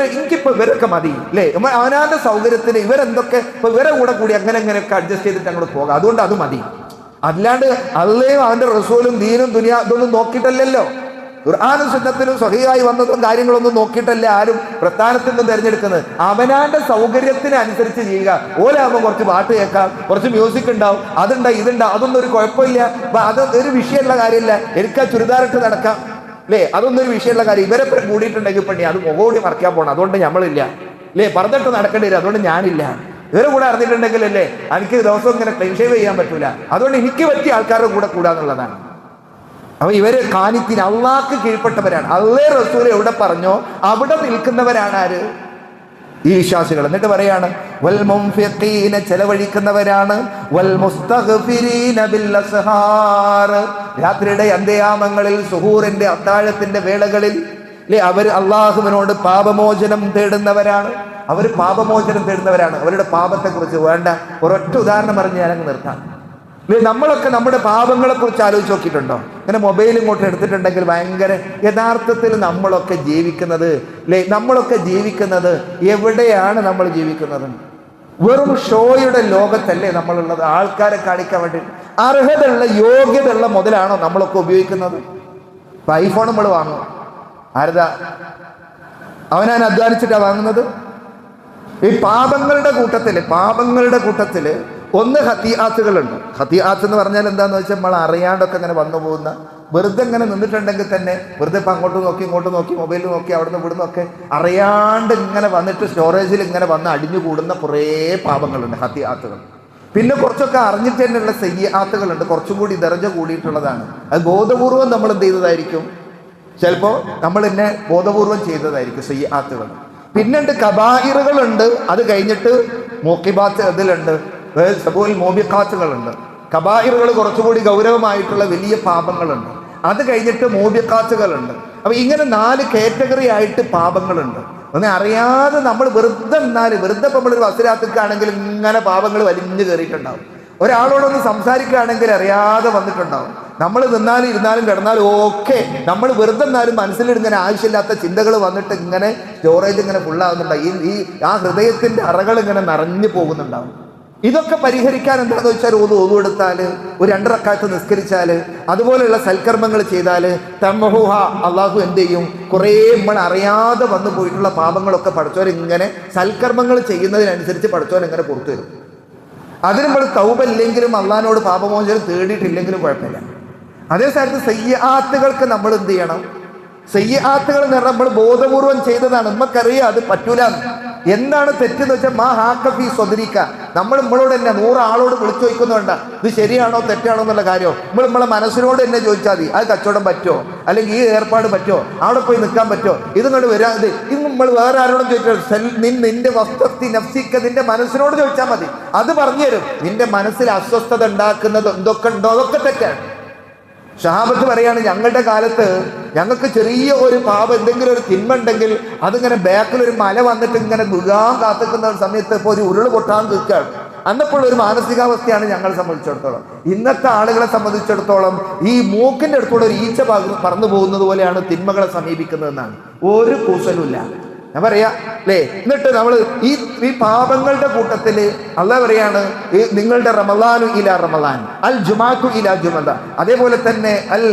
എനിക്കിപ്പോ ഇവരൊക്കെ മതി അല്ലേ, അവനാന്റെ സൗകര്യത്തിന് ഇവരെന്തൊക്കെ ഇപ്പൊ ഇവരെ കൂടി അങ്ങനെയൊക്കെ അഡ്ജസ്റ്റ് ചെയ്തിട്ട് അങ്ങോട്ട് പോകാം, അതുകൊണ്ട് അത് മതി. അല്ലാണ്ട് അള്ളയും അവന്റെ റസൂലും ദീനും ദുനിയാ ഇതൊന്നും നോക്കിയിട്ടല്ലല്ലോ. ഖുർആനും സുന്നത്തിനും സ്വഹീഹായി വന്നതും കാര്യങ്ങളൊന്നും നോക്കിയിട്ടല്ല ആരും പ്രസ്ഥാനത്തിൽ നിന്നും തിരഞ്ഞെടുക്കുന്നത്. അവനാന്റെ സൗകര്യത്തിന് അനുസരിച്ച് ചെയ്യുക. ഓലാകുമ്പോൾ കുറച്ച് പാട്ട് കേൾക്കാം, കുറച്ച് മ്യൂസിക് ഉണ്ടാവും, അതുണ്ടാവും, ഇതുണ്ടാവും, അതൊന്നും ഒരു കുഴപ്പമില്ല. അത് ഒരു വിഷയമുള്ള കാര്യമില്ല. എനിക്ക് ആ ചുരിദാറിട്ട് നടക്കാം അല്ലേ, അതൊന്നും ഒരു വിഷയമുള്ള കാര്യം. ഇവരെ കൂടിയിട്ടുണ്ടെങ്കിൽ പണി അത് മുഖോടി മറക്കാൻ പോകണം, അതുകൊണ്ട് നമ്മളില്ല അല്ലേ. പറഞ്ഞിട്ട് നടക്കേണ്ടി വരും, അതുകൊണ്ട് ഞാനില്ല. ഇവരെ കൂടെ അറിഞ്ഞിട്ടുണ്ടെങ്കിൽ അല്ലേ എനിക്ക് ദിവസം ഇങ്ങനെ ക്ലീൻ ഷേവ് ചെയ്യാൻ പറ്റൂല, അതുകൊണ്ട് എനിക്ക് പറ്റിയ ആൾക്കാരുടെ കൂടെ കൂടാന്നുള്ളതാണ്. അപ്പൊ ഇവര് കാനിത്തിന് അള്ളാഹ്ക്ക് കീഴ്പ്പെട്ടവരാണ്. അള്ളാഹ് റസൂൽ എവിടെ പറഞ്ഞോ അവിടെ നിൽക്കുന്നവരാണ് ആര്? ഈ വിശ്വാസികൾ. എന്നിട്ട് പറയാണ് വൽ മുൻഫിഖീന, ചെലവഴിക്കുന്നവരാണ്, വൽ മുസ്തഗ്ഫിരീന ബിൽ അസ്ഹാർ, രാത്രിയുടെ അന്ത്യയാമങ്ങളിൽ സുഹൂറിന്റെ അത്താഴത്തിന്റെ വേളകളിൽ അവർ അള്ളാഹുവിനോട് പാപമോചനം തേടുന്നവരാണ്. അവർ പാപമോചനം തേടുന്നവരാണ്. അവരുടെ പാപത്തെ കുറിച്ച് വേണ്ട ഒരൊറ്റ ഉദാഹരണം പറഞ്ഞ് ഞാനങ്ങ് നിർത്താം. നമ്മളൊക്കെ നമ്മുടെ പാപങ്ങളെ കുറിച്ച് ആലോചിച്ച് നോക്കിയിട്ടുണ്ടോ? ഇങ്ങനെ മൊബൈൽ ഇങ്ങോട്ട് എടുത്തിട്ടുണ്ടെങ്കിൽ ഭയങ്കര യഥാർത്ഥത്തിൽ നമ്മളൊക്കെ ജീവിക്കുന്നത് നമ്മളൊക്കെ ജീവിക്കുന്നത് എവിടെയാണ് നമ്മൾ ജീവിക്കുന്നത്? വെറും ഷോയുടെ ലോകത്തല്ലേ നമ്മളുള്ളത്? ആൾക്കാരെ കാണിക്കാൻ വേണ്ടി അർഹതയുള്ള യോഗ്യതയുള്ള മുതലാണോ നമ്മളൊക്കെ ഉപയോഗിക്കുന്നത്? ഇപ്പൊ ഐഫോൺ നമ്മൾ വാങ്ങും, ആരതാ? അവനാൻ അധ്വാനിച്ചിട്ടാണ് വാങ്ങുന്നത്. ഈ പാപങ്ങളുടെ കൂട്ടത്തില് ഒന്ന് ഹത്തിയാത്തുകളുണ്ട്. ഹത്തിയാത്ത് എന്ന് പറഞ്ഞാൽ എന്താന്ന് വെച്ചാൽ നമ്മൾ അറിയാണ്ടൊക്കെ ഇങ്ങനെ വന്നു പോകുന്ന, വെറുതെ ഇങ്ങനെ നിന്നിട്ടുണ്ടെങ്കിൽ തന്നെ വെറുതെ ഇപ്പം അങ്ങോട്ട് നോക്കി ഇങ്ങോട്ട് നോക്കി മൊബൈലിൽ നോക്കി അവിടുന്ന് ഇവിടുന്ന് ഒക്കെ അറിയാണ്ട് ഇങ്ങനെ വന്നിട്ട് സ്റ്റോറേജിൽ ഇങ്ങനെ വന്ന് അടിഞ്ഞു കൂടുന്ന കുറേ പാപങ്ങളുണ്ട്, ഹത്തിയാത്തുകൾ. പിന്നെ കുറച്ചൊക്കെ അറിഞ്ഞിട്ട് തന്നെയുള്ള സയ്യാത്തുകളുണ്ട്, കുറച്ചും കൂടി ദർജ കൂടിയിട്ടുള്ളതാണ്. അത് ബോധപൂർവം നമ്മൾ എന്ത് ചെയ്തതായിരിക്കും? ചിലപ്പോൾ നമ്മൾ എന്നെ ബോധപൂർവം ചെയ്തതായിരിക്കും സയ്യാത്തുകൾ. പിന്നുണ്ട് കബായിറുകളുണ്ട്. അത് കഴിഞ്ഞിട്ട് മോക്കിബാത്ത് ഇതിലുണ്ട്, മോബിക്കാത്തുകളുണ്ട്. കബായിറുകൾ കുറച്ചുകൂടി ഗൗരവമായിട്ടുള്ള വലിയ പാപങ്ങളുണ്ട്. അത് കഴിഞ്ഞിട്ട് മോബിക്കാത്തുകളുണ്ട്. അപ്പൊ ഇങ്ങനെ 4 കാറ്റഗറി ആയിട്ട് പാപങ്ങളുണ്ട്. ഒന്ന് അറിയാതെ നമ്മൾ വെറുതെ ഇപ്പം നമ്മളൊരു ബസ്സിനകത്തേക്കാണെങ്കിൽ ഇങ്ങനെ പാപങ്ങൾ വലിഞ്ഞു കയറിയിട്ടുണ്ടാവും. ഒരാളോടൊന്ന് സംസാരിക്കുകയാണെങ്കിൽ അറിയാതെ വന്നിട്ടുണ്ടാവും. നമ്മൾ നിന്നാലും ഇരുന്നാലും കിടന്നാലും ഓക്കെ, നമ്മൾ വെറുതെ എന്നാലും മനസ്സിലിങ്ങനെ ആവശ്യമില്ലാത്ത ചിന്തകൾ വന്നിട്ട് ഇങ്ങനെ സ്റ്റോറേജ് ഇങ്ങനെ ഫുള്ളാവുന്നുണ്ടാവും. ആ ഹൃദയത്തിന്റെ അറകൾ ഇങ്ങനെ നിറഞ്ഞു പോകുന്നുണ്ടാവും. ഇതൊക്കെ പരിഹരിക്കാൻ എന്താണെന്ന് വെച്ചാൽ ഓതു എടുത്താൽ, ഒരു 2 റക്അത്ത് നിസ്കരിച്ചാൽ, അതുപോലെയുള്ള സൽക്കർമ്മങ്ങൾ ചെയ്താൽ തംഹുഹ, അള്ളാഹു എന്ത് ചെയ്യും? കുറേ നമ്മൾ അറിയാതെ വന്നു പോയിട്ടുള്ള പാപങ്ങളൊക്കെ പഠിച്ചവർ ഇങ്ങനെ സൽക്കർമ്മങ്ങൾ ചെയ്യുന്നതിനനുസരിച്ച് പഠിച്ചവൻ ഇങ്ങനെ പുറത്തു വരും. അതിന് നമ്മൾ തൗബ ഇല്ലെങ്കിലും അള്ളാഹിനോട് പാപമോചനം തേടിയിട്ടില്ലെങ്കിലും കുഴപ്പമില്ല. അതേ സ്ഥലത്ത് സയ്യാത്തുകൾക്ക് നമ്മൾ എന്ത് ചെയ്യണം? സയ്യാത്തുകൾ എന്ന് പറഞ്ഞാൽ നമ്മൾ ബോധപൂർവം ചെയ്തതാണ്, നമുക്കറിയാം അത് പറ്റൂല. എന്താണ് തെറ്റെന്ന് വെച്ചാൽ മാ ഹാക്കഫി സ്വദരിക്ക, നമ്മളോട് തന്നെ 100 ആളോട് വിളിച്ചു ചോദിക്കുന്നുണ്ട ഇത് ശരിയാണോ തെറ്റാണോ എന്നുള്ള കാര്യം. നമ്മളെ മനസ്സിനോട് തന്നെ ചോദിച്ചാൽ മതി, അത് കച്ചവടം പറ്റുമോ, അല്ലെങ്കിൽ ഈ ഏർപ്പാട് പറ്റുമോ, അവിടെ പോയി നിൽക്കാൻ പറ്റുമോ, ഇതുകൊണ്ട് വരാതെ. ഇത് നമ്മൾ വേറെ ആരോടും ചോദിച്ചാൽ നിന്റെ വസ്തുത്തി നഫ്സിക്ക, നിന്റെ മനസ്സിനോട് ചോദിച്ചാൽ മതി, അത് പറഞ്ഞു തരും. നിന്റെ മനസ്സിൽ അസ്വസ്ഥത ഉണ്ടാക്കുന്നത് എന്തൊക്കെ ഉണ്ടോ അതൊക്കെ തെറ്റാണ്. ഷഹാബത്ത് പറയാണ്, ഞങ്ങളുടെ കാലത്ത് ഞങ്ങൾക്ക് ചെറിയ ഒരു പാപം എന്തെങ്കിലും ഒരു തിന്മ ഉണ്ടെങ്കിൽ അതിങ്ങനെ ബാക്കിലൊരു മല വന്നിട്ട് ഇങ്ങനെ മുഴുകാൻ കാത്തിക്കുന്ന സമയത്ത് ഇപ്പോൾ ഒരു ഉരുൾ പൊട്ടാൻ നിൽക്കുകയാണ്. അന്നപ്പോൾ ഒരു മാനസികാവസ്ഥയാണ് ഞങ്ങളെ സംബന്ധിച്ചിടത്തോളം. ഇന്നത്തെ ആളുകളെ സംബന്ധിച്ചിടത്തോളം ഈ മൂക്കിന്റെ അടുത്തൂടെ ഒരു ഈച്ച പറന്നു പോകുന്നത് പോലെയാണ് തിന്മകളെ സമീപിക്കുന്നതെന്നാണ്. ഒരു കൂസലുമില്ല. ഞാൻ പറയാ അല്ലേ. എന്നിട്ട് നമ്മൾ ഈ പാപങ്ങളുടെ കൂട്ടത്തില് അള്ളാഹ് പറയാണ്, നിങ്ങളുടെ റമളാനു ഇലാ റമളാൻ, അൽ ജുമാഅത്തു ഇലാ ജുമഅ, അതേപോലെ തന്നെ അൽ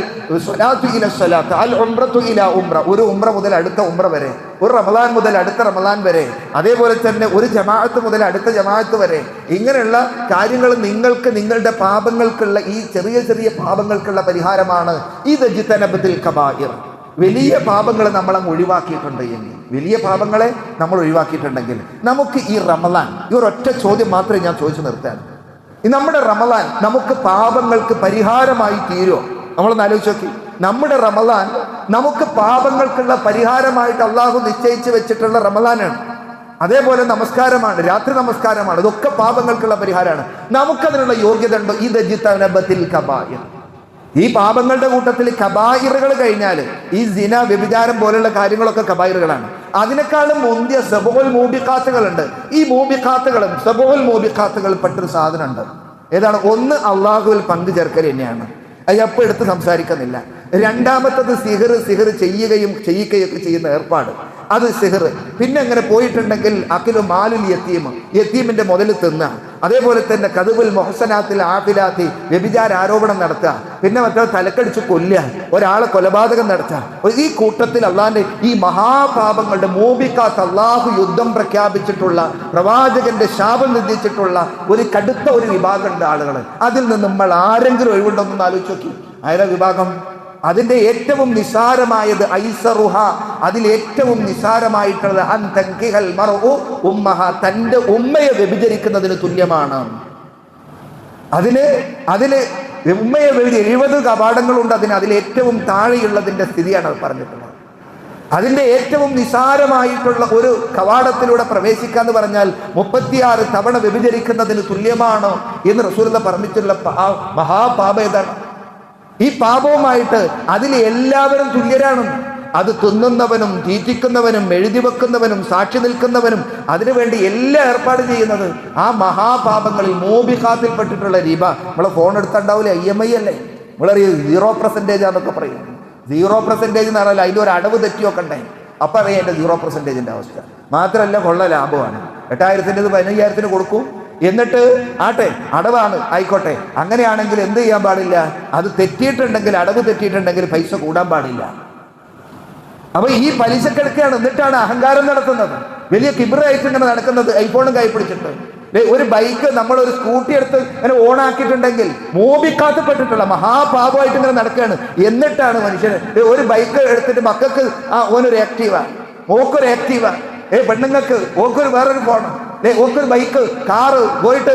സ്വലാത്തു ഇലാ സ്വലാത്ത്, അൽ ഉംറത്തു ഇലാ ഉംറ, ഒരു ഉംറ മുതൽ അടുത്ത ഉംറ വരെ, ഒരു റമളാൻ മുതൽ അടുത്ത റമളാൻ വരെ, അതേപോലെ തന്നെ ഒരു ജമാഅത്ത് മുതൽ അടുത്ത ജമാഅത്ത് വരെ. ഇങ്ങനെയുള്ള കാര്യങ്ങൾ നിങ്ങൾക്ക് നിങ്ങളുടെ പാപങ്ങൾക്കുള്ള ഈ ചെറിയ ചെറിയ പാപങ്ങൾക്കുള്ള പരിഹാരമാണ്. ഇത് ജിതനബത്തിൽ കബായിർ, വലിയ പാപങ്ങളെ നമ്മൾ അങ്ങ് ഒഴിവാക്കിയിട്ടുണ്ടെങ്കിൽ, വലിയ പാപങ്ങളെ നമ്മൾ ഒഴിവാക്കിയിട്ടുണ്ടെങ്കിൽ നമുക്ക് ഈ റമളാൻ, ഈ ഒരൊറ്റ ചോദ്യം മാത്രമേ ഞാൻ ചോദിച്ചു നിർത്താൻ, നമ്മുടെ റമളാൻ നമുക്ക് പാപങ്ങൾക്ക് പരിഹാരമായി തീരുമോ? നമ്മളൊന്ന് ആലോചിച്ച് നോക്കി. നമ്മുടെ റമളാൻ നമുക്ക് പാപങ്ങൾക്കുള്ള പരിഹാരമായിട്ട് അള്ളാഹു നിശ്ചയിച്ച് വെച്ചിട്ടുള്ള റമളാനാണ്. അതേപോലെ നമസ്കാരമാണ്, രാത്രി നമസ്കാരമാണ്, ഇതൊക്കെ പാപങ്ങൾക്കുള്ള പരിഹാരമാണ്. നമുക്കതിനുള്ള യോഗ്യത ഉണ്ടോ? ഇത് ജിതനബത്തിൽ കബായിർ. ഈ പാപങ്ങളുടെ കൂട്ടത്തിൽ കബായിറുകൾ കഴിഞ്ഞാൽ ഈ സിന, വ്യഭിചാരം പോലുള്ള കാര്യങ്ങളൊക്കെ കബായിറുകളാണ്. അതിനേക്കാളും മുന്തിയ സബുൽ മൂബിഖാത്തുകളുണ്ട്. ഈ മൂബിഖാത്തുകളും സബുൽ മൂബിഖാത്തുകൾ പെട്ടൊരു സാധനമുണ്ട്. ഏതാണ്? ഒന്ന് അള്ളാഹുവിൽ പങ്കു ചേർക്കൽ തന്നെയാണ്. അത് എപ്പോൾ എടുത്ത് സംസാരിക്കുന്നില്ല. രണ്ടാമത്തത് സിഹർ ചെയ്യിക്കുകയൊക്കെ ചെയ്യുന്ന ഏർപ്പാട്, അത് സിഹർ. പിന്നെ അങ്ങനെ പോയിട്ടുണ്ടെങ്കിൽ അഖിലു മാലുൽ യത്തീമിന്റെ മുതൽ തിന്നുക. അതേപോലെ തന്നെ കദുബുൽ മുഹസനാത്തിൽ ആഫിലാത്തി, വ്യഭിചാര ആരോപണം നടത്തുക. പിന്നെ മറ്റേ തലക്കടിച്ച് കൊല്ലുക, ഒരാളെ കൊലപാതകം നടത്തുക. ഈ കൂട്ടത്തിൽ അള്ളാഹിന്റെ ഈ മഹാപാപങ്ങളുടെ മൂബിക്കാത്ത്, അള്ളാഹു യുദ്ധം പ്രഖ്യാപിച്ചിട്ടുള്ള, പ്രവാചകന്റെ ശാപം നിന്ദിച്ചിട്ടുള്ള ഒരു കടുത്ത ഒരു വിഭാഗമുണ്ട് ആളുകൾ. അതിൽ നിന്ന് നമ്മൾ ആരെങ്കിലും ഒഴിവുണ്ടോന്ന് ആലോചിച്ച് നോക്കി. ആരുടെ വിഭാഗം? അതിന്റെ ഏറ്റവും നിസാരമായത് ഐസറുഹ, അതിൽ ഏറ്റവും നിസാരമായിട്ടുള്ളത് അൻ തൻകിഹൽ മർഉ ഉമ്മഹ, തന്റെ ഉമ്മയെ വ്യഭിചരിക്കുന്നതിന് തുല്യമാണ്. അതില് ഉമ്മയെ 70 കവാടങ്ങളുണ്ട് അതിലേറ്റവും താഴെയുള്ളതിന്റെ സ്ഥിതിയാണ് അത് പറഞ്ഞിട്ടുള്ളത്. അതിന്റെ ഏറ്റവും നിസാരമായിട്ടുള്ള ഒരു കവാടത്തിലൂടെ പ്രവേശിക്കാന്ന് പറഞ്ഞാൽ 36 തവണ വ്യഭിചരിക്കുന്നതിന് തുല്യമാണോ എന്ന് റസൂലുള്ളാഹി പറഞ്ഞിട്ടുള്ള മഹാപാപം ഏതാണ്? ഈ പാപവുമായിട്ട് അതിൽ എല്ലാവരും തുല്യരാണ്. അത് തിന്നുന്നവനും തീറ്റിക്കുന്നവനും എഴുതി വെക്കുന്നവനും സാക്ഷി നിൽക്കുന്നവനും അതിനുവേണ്ടി എല്ലാം ഏർപ്പാട് ചെയ്യുന്നത് ആ മഹാപാപങ്ങളിൽ മോബിഖാത്തിൽപ്പെട്ടിട്ടുള്ള റിബ. നമ്മളെ ഫോൺ എടുത്തുണ്ടാവില്ലേ, EMI അല്ലേ, നമ്മളറിയ 0% ആണെന്നൊക്കെ പറയും. 0% എന്ന് പറഞ്ഞാൽ അതിൻ്റെ ഒരു അടവ് തെറ്റിയൊക്കെ ഉണ്ടായി, അപ്പം അറിയാം എൻ്റെ 0%ന്റെ അവസ്ഥ. മാത്രമല്ല കൊള്ള ലാഭമാണ്. 8,000-ൻ്റെത് 15,000-ന് കൊടുക്കും, എന്നിട്ട് ആട്ടെ അടവാണ് ആയിക്കോട്ടെ. അങ്ങനെയാണെങ്കിൽ എന്ത് ചെയ്യാൻ പാടില്ല? അത് തെറ്റിയിട്ടുണ്ടെങ്കിൽ, അടവ് തെറ്റിയിട്ടുണ്ടെങ്കിൽ പൈസ കൂടാൻ പാടില്ല. അപ്പൊ ഈ പലിശക്കെടുക്കുകയാണ്. എന്നിട്ടാണ് അഹങ്കാരം നടത്തുന്നത്, വലിയ കിബിറായിട്ട് ഇങ്ങനെ നടക്കുന്നത്, ഐഫോണും കൈ പിടിച്ചിട്ട്. ഒരു ബൈക്ക്, നമ്മളൊരു സ്കൂട്ടി എടുത്ത് ഇങ്ങനെ ഓണാക്കിയിട്ടുണ്ടെങ്കിൽ മോബിക്കാത്തപ്പെട്ടിട്ടുള്ള മഹാപാപമായിട്ട് ഇങ്ങനെ നടക്കുകയാണ്. എന്നിട്ടാണ് മനുഷ്യന് ഒരു ബൈക്ക് എടുത്തിട്ട് മക്കൾക്ക് ഓനൊരു ആക്റ്റീവ, ഓക്കൊരു ആക്റ്റീവ, പെണ്ണുങ്ങൾക്ക് ഓക്കൊരു വേറൊരു ഫോൺ, ഓക്കൊരു ബൈക്ക്, കാറ്, പോയിട്ട്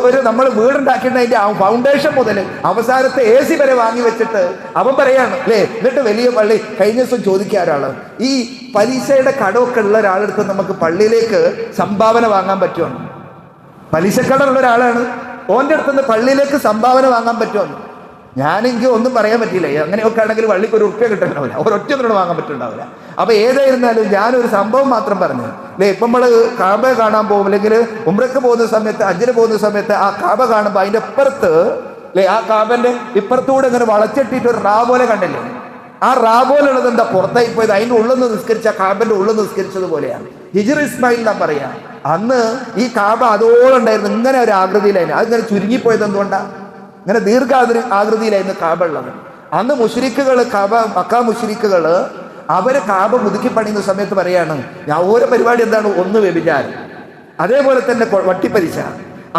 ഒരു നമ്മൾ വീടുണ്ടാക്കിയിട്ട് അതിന്റെ ഫൗണ്ടേഷൻ മുതൽ അവസാനത്തെ AC വരെ വാങ്ങി വെച്ചിട്ട് അവൻ പറയാണ് അല്ലേ. എന്നിട്ട് വലിയ പള്ളി. കഴിഞ്ഞ ദിവസം ചോദിക്കുക ഒരാള്, ഈ പലിശയുടെ കടമൊക്കെ ഉള്ള ഒരാളെടുത്ത് നമുക്ക് പള്ളിയിലേക്ക് സംഭാവന വാങ്ങാൻ പറ്റുമോ? പലിശക്കടമുള്ള ഒരാളാണ്, ഓൻ്റെ അടുത്തുനിന്ന് പള്ളിയിലേക്ക് സംഭാവന വാങ്ങാൻ പറ്റുമോ? ഞാനെങ്കിൽ ഒന്നും പറയാൻ പറ്റില്ല. അങ്ങനെയൊക്കെ ആണെങ്കിൽ പള്ളിക്ക് ഒരു ഉറുപ്പ്യ കിട്ടുന്നുണ്ടാവില്ല, ഒരൊറ്റ ഒന്നും വാങ്ങാൻ പറ്റുന്നുണ്ടാവില്ല. അപ്പൊ ഏതായിരുന്നാലും ഞാനൊരു സംഭവം മാത്രം പറഞ്ഞു അല്ലേ. ഇപ്പം നമ്മള് കാബ കാണാൻ പോകും, അല്ലെങ്കിൽ ഉംറയ്ക്ക് പോകുന്ന സമയത്ത്, ഹജ്ജിന് പോകുന്ന സമയത്ത് ആ കാബ കാണുമ്പോൾ അതിന്റെ ഇപ്പുറത്ത് അല്ലെ, ആ കാബന്റെ ഇപ്പുറത്തൂടെ ഇങ്ങനെ വളച്ചെട്ടിട്ട് ഒരു റാ പോലെ കണ്ടില്ലേ? ആ റാ പോലെ ഉള്ളത് എന്താ? പുറത്തായി പോയത്. അതിന്റെ ഉള്ളിൽ നിന്ന് നിസ്കരിച്ച കാബന്റെ ഉള്ളിൽ നിസ്കരിച്ചതുപോലെയാണ്. ഹിജ്ർ ഇസ്മായിൽ എന്നാ പറയാ. അന്ന് ഈ കാബ അതോളം ഉണ്ടായിരുന്നു, ഇങ്ങനെ ഒരു ആകൃതിയിലായിരുന്നു. അതിങ്ങനെ ചുരുങ്ങിപ്പോയത് എന്തുകൊണ്ടാണ്? ഇങ്ങനെ ആകൃതിയിലായിരുന്നു കാബ ഉള്ളത്. അന്ന് മുശ്രിക്കുകൾ, മക്ക മുശ്രിക്കുകൾ, അവര് കാബ പുതുക്കി പണിയുന്ന സമയത്ത് പറയാണ്, ഞാൻ ഓരോ പരിപാടി എന്താണ്? ഒന്ന് വ്യഭിചാരം, അതേപോലെ തന്നെ വട്ടിപ്പലിശ,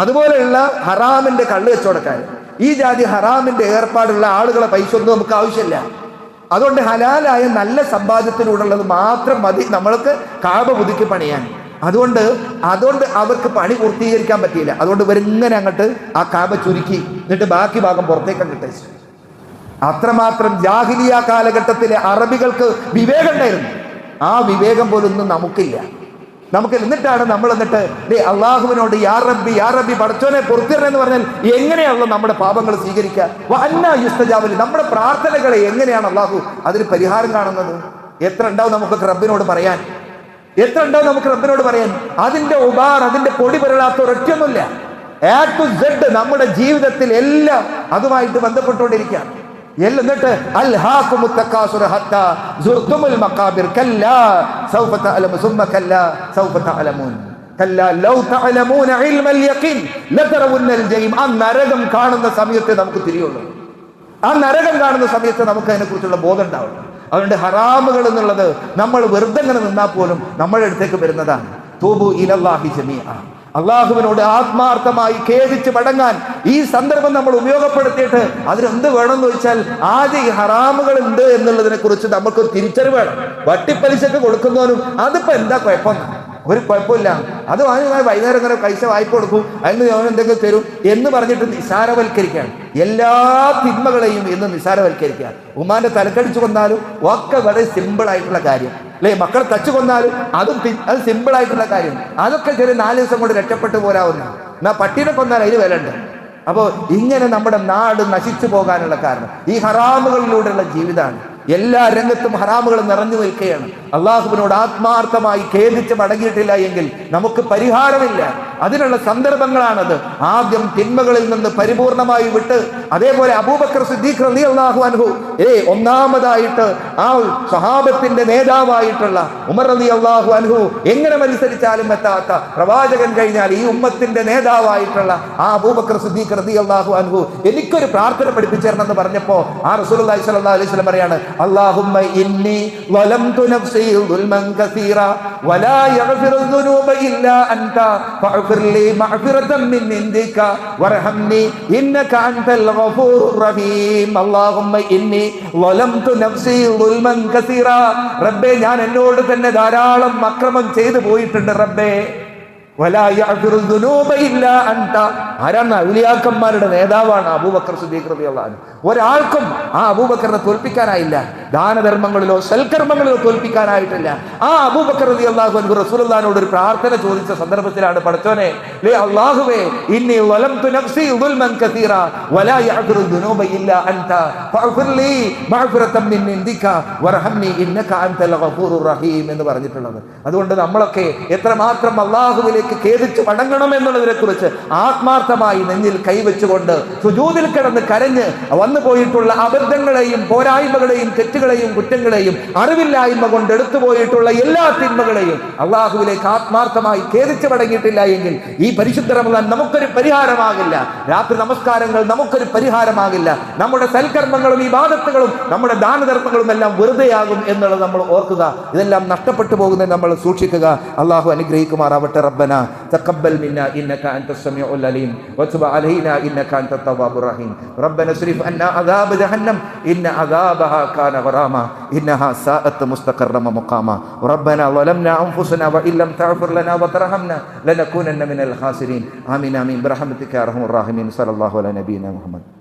അതുപോലെയുള്ള ഹറാമിന്റെ കള്ള് കച്ചവടക്കാർ, ഈ ജാതി ഹറാമിന്റെ ഏർപ്പാടുള്ള ആളുകളെ പൈസ ഒന്നും നമുക്ക് ആവശ്യമില്ല. അതുകൊണ്ട് ഹലാലായ നല്ല സമ്പാദ്യത്തിലൂടെയുള്ളത് മാത്രം മതി നമ്മൾക്ക് കാബ പുതുക്കി പണിയാൻ. അതുകൊണ്ട് അവർക്ക് പണി പൂർത്തീകരിക്കാൻ പറ്റിയില്ല. അതുകൊണ്ട് ഇവരിങ്ങനെ അങ്ങോട്ട് ആ കാബ ചുരുക്കി, എന്നിട്ട് ബാക്കി ഭാഗം പുറത്തേക്ക് അങ്ങോട്ട്. അത്രമാത്രം ജാഹിലിയ കാലഘട്ടത്തിലെ അറബികൾക്ക് വിവേകം ഉണ്ടായിരുന്നു. ആ വിവേകം പോലൊന്നും നമുക്കില്ല. എന്നിട്ടാണ് നമ്മൾ അള്ളാഹുവിനോട് യാ റബ്ബി പടച്ചോനെ പൊറുത്തിരണെന്ന് പറഞ്ഞാൽ എങ്ങനെയാണല്ലോ നമ്മുടെ പാപങ്ങൾ സ്വീകരിക്കുക? നമ്മുടെ പ്രാർത്ഥനകളെ എങ്ങനെയാണ് അള്ളാഹു അതിന് പരിഹാരം കാണുന്നത്? എത്ര ഉണ്ടാവും നമുക്ക് റബ്ബിനോട് പറയാൻ? അതിന്റെ അതിന്റെ പൊടി പിരളാത്ത ഒരൊറ്റൊന്നുമില്ല. A to Z നമ്മുടെ ജീവിതത്തിൽ എല്ലാം അതുമായിട്ട് ബന്ധപ്പെട്ടുകൊണ്ടിരിക്കുക. എന്നിട്ട് അൽഹാകുമുത് തകാസുറ ഹത്താ സുർതുമുൽ മഖാബിർ കല്ലാ സൗഫ തഅലമു സുമ്മ കല്ലാ സൗഫ തഅലമൂൻ കല്ലാ ലൗ തഅലമൂന ഇൽമൽ യഖീൻ ലതറവുന്നൽ ജഹീം. ആ നരകം കാണുന്ന സമയത്ത് നമുക്ക് തിരിയുള്ളൂ. ആ നരകം കാണുന്ന സമയത്ത് നമുക്ക് അതിനെക്കുറിച്ചുള്ള ബോധം ഉണ്ടാവുള്ളൂ. അതുകൊണ്ട് ഹറാമുകൾ എന്നുള്ളത് നമ്മൾ വെറുതെ ഇങ്ങനെ നിന്നാൽ പോലും നമ്മുടെ അടുത്തേക്ക് വരുന്നതാണ്. തൂബു ഇലല്ലാഹി ജമീഅ, അള്ളാഹുവിനോട് ആത്മാർത്ഥമായി ഖേദിച്ച് മടങ്ങാൻ ഈ സന്ദർഭം നമ്മൾ ഉപയോഗപ്പെടുത്തിയിട്ട് അതിനെന്ത് വേണമെന്ന് വെച്ചാൽ ആദ്യം ഈ ഹറാമുകൾ ഉണ്ട് എന്നുള്ളതിനെ കുറിച്ച് നമുക്ക് തിരിച്ചറിവ് വേണം. വട്ടിപ്പലിശക്ക് കൊടുക്കുന്നവനും അതിപ്പോ എന്താ കുഴപ്പം? ഒരു കുഴപ്പമില്ല, അത് വാങ്ങി വൈകുന്നേരം ഇങ്ങനെ പൈസ വായ്പ കൊടുക്കും, അതിന് ഞാൻ എന്തെങ്കിലും തരും എന്ന് പറഞ്ഞിട്ട് നിസാരവൽക്കരിക്കുകയാണ്. എല്ലാ തിന്മകളെയും ഇന്ന് നിസാരവൽക്കരിക്കുകയാണ്. ഉമ്മാന്റെ തലക്കടിച്ചു കൊന്നാലും ഒക്കെ വളരെ സിമ്പിൾ ആയിട്ടുള്ള കാര്യം അല്ലേ. മക്കളെ തച്ചു കൊന്നാലും അത് സിമ്പിൾ ആയിട്ടുള്ള കാര്യം. അതൊക്കെ ചെറിയ 4 ദിവസം കൊണ്ട് രക്ഷപ്പെട്ടു പോരാവുന്ന. എന്നാ പട്ടീനെ കൊന്നാൽ അതിന് വില ഉണ്ട്. അപ്പോൾ ഇങ്ങനെ നമ്മുടെ നാട് നശിച്ചു പോകാനുള്ള കാരണം ഈ ഹറാമുകളിലൂടെയുള്ള ജീവിതമാണ്. എല്ലാ രംഗത്തും ഹറാമുകൾ നിറഞ്ഞു നിൽക്കുകയാണ്. അള്ളാഹുവിനോട് ആത്മാർത്ഥമായി ഖേദിച്ച് മടങ്ങിയിട്ടില്ല എങ്കിൽ നമുക്ക് പരിഹാരമില്ല. അതിനുള്ള സന്ദർഭങ്ങളാണത്. ആദ്യം തിന്മകളിൽ നിന്ന് പരിപൂർണമായി വിട്ട്, അതേപോലെ അബൂബക്കർ സിദ്ദീഖ് റളിയല്ലാഹു അൻഹു ഒന്നാമതായിട്ട് ആ സ്വഹാബത്തിന്റെ നേതാവായിട്ടുള്ള ഉമർ റളിയല്ലാഹു അൻഹു എങ്ങനെ മത്സരിച്ചാലും എത്താത്ത പ്രവാചകൻ കഴിഞ്ഞാൽ ഈ ഉമ്മത്തിന്റെ നേതാവായിട്ടുള്ള ആ അബൂബക്കർ സിദ്ദീഖ് റളിയല്ലാഹു അൻഹു എനിക്കൊരു പ്രാർത്ഥന പഠിപ്പിച്ചേരണമെന്ന് പറഞ്ഞപ്പോ ആ റസൂലുള്ളാഹി സ്വല്ലല്ലാഹു അലൈഹി വസല്ലം പറയാണ്, അല്ലാഹുമ്മ ഇന്നി വലംതു നഫ്സി ദുൽമൻ കസീറ വലാ യഗ്ഫിറു ദുനൂബ ഇല്ലാ അൻത ഫഗ്ഫിർ ലി മഗ്ഫിറതൻ മിൻ ഇൻദിക വർഹംനി ഇന്നക അൻതൽ ഗഫൂറുർ റഹീം. അല്ലാഹുമ്മ ഇന്നി വലംതു നഫ്സി ദുൽമൻ കസീറ. റബ്ബേ, ഞാൻ എന്നോട് തന്നെ ധാരാളം അക്രമം ചെയ്തു പോയിട്ടുണ്ട്. റബ്ബേ, വലാ യഗ്ഫിറു ദുനൂബ ഇല്ലാ അൻത. ആരാണ്? ഔലിയാക്കന്മാരുടെ നേതാവാണ് അബൂബക്കർ സിദ്ദീഖ് റളിയല്ലാഹു അൻഹു. ഒരാൾക്കും ആ അബൂബക്കറിനെ തോൽപ്പിക്കാനായില്ല. ദാനധർമ്മങ്ങളിലോ സൽക്കർമ്മങ്ങളിലോ തോൽപ്പിക്കാനായിട്ടില്ല. ആ അബൂബക്കർ റളിയല്ലാഹു അൻഹു റസൂലുള്ളാഹിനോട് ഒരു പ്രാർത്ഥന ചോദിച്ച സന്ദർഭത്തിലാണ്, പടച്ചോനെ, ലേ അല്ലാഹുവേ, ഇന്നി വലംതു നഫ്സി ദുൽമൻ കസീറ വലാ യഗ്ഫിറു ദുനൂബ ഇല്ലാ അൻത ഫഗ്ഫിർ ലീ മഗ്ഫിറതൻ മിൻ ഇൻദിക വർഹംനി ഇന്നക അൻതൽ ഗഫൂറുർ റഹീം എന്ന് പറഞ്ഞിട്ടുള്ളത്. അതുകൊണ്ട് നമ്മളൊക്കെ എത്രമാത്രം അല്ലാഹുവിലേക്ക് ഖേദിച്ച് മടങ്ങണം എന്നുള്ളതിനെ കുറിച്ച് ആത്മാർത്ഥമായി നെഞ്ഞിൽ കൈവച്ചുകൊണ്ട് സുജൂദിൽ കിടന്ന് കരഞ്ഞ് വന്നു പോയിട്ടുള്ള അബദ്ധങ്ങളെയും പോരായ്മകളെയും തെറ്റുകളെയും കുറ്റങ്ങളെയും അറിവില്ലായ്മ കൊണ്ട് എടുത്തു പോയിട്ടുള്ള എല്ലാ തിന്മകളെയും അള്ളാഹുവിലേക്ക് ആത്മാർത്ഥമായി ഖേദിച്ച് മടങ്ങിയിട്ടില്ല എങ്കിൽ ഈ പരിശുദ്ധ റമദാൻ നമുക്കൊരു പരിഹാരമാകില്ല. രാത്രി നമസ്കാരങ്ങൾ നമുക്കൊരു പരിഹാരമാകില്ല. നമ്മുടെ സൽക്കർമ്മങ്ങളും ഇബാദത്തുകളും നമ്മുടെ ദാനധർമ്മങ്ങളും എല്ലാം വെറുതെയാകും എന്നുള്ളത് നമ്മൾ ഓർക്കുക. ഇതെല്ലാം നഷ്ടപ്പെട്ടു പോകുന്നത് നമ്മൾ സൂക്ഷിക്കുക. അള്ളാഹു അനുഗ്രഹിക്കുമാറാവട്ടെ. റബ്ബന തഖബ്ബൽ മിന്നാ ഇന്നക അൻതസ് സമീഉൽ അലീം വതുബ് അലൈനാ ഇന്നക അൻതത് തവ്വാബുർ റഹീം. റബ്ബന സ്രിഫ് അന്നാ അദാബ ജഹന്നം ഇന്ന അദാബഹാ കാന ഗറാമാ ഇന്നഹാ സാഅത്ത് മുസ്തഖറ മുഖാമാ. റബ്ബന ളലംനാ അൻഫുസനാ വഇല്ലം തഗ്ഫിർ ലനാ വതർഹംനാ ലനകൂനന്ന മിനൽ ഖാസിരീൻ. ആമീൻ ആമീൻ ബിറഹ്മതിക യാ അർഹമർ റഹീമീൻ. സല്ലല്ലാഹു അലാ നബിയിനാ മുഹമ്മദ്.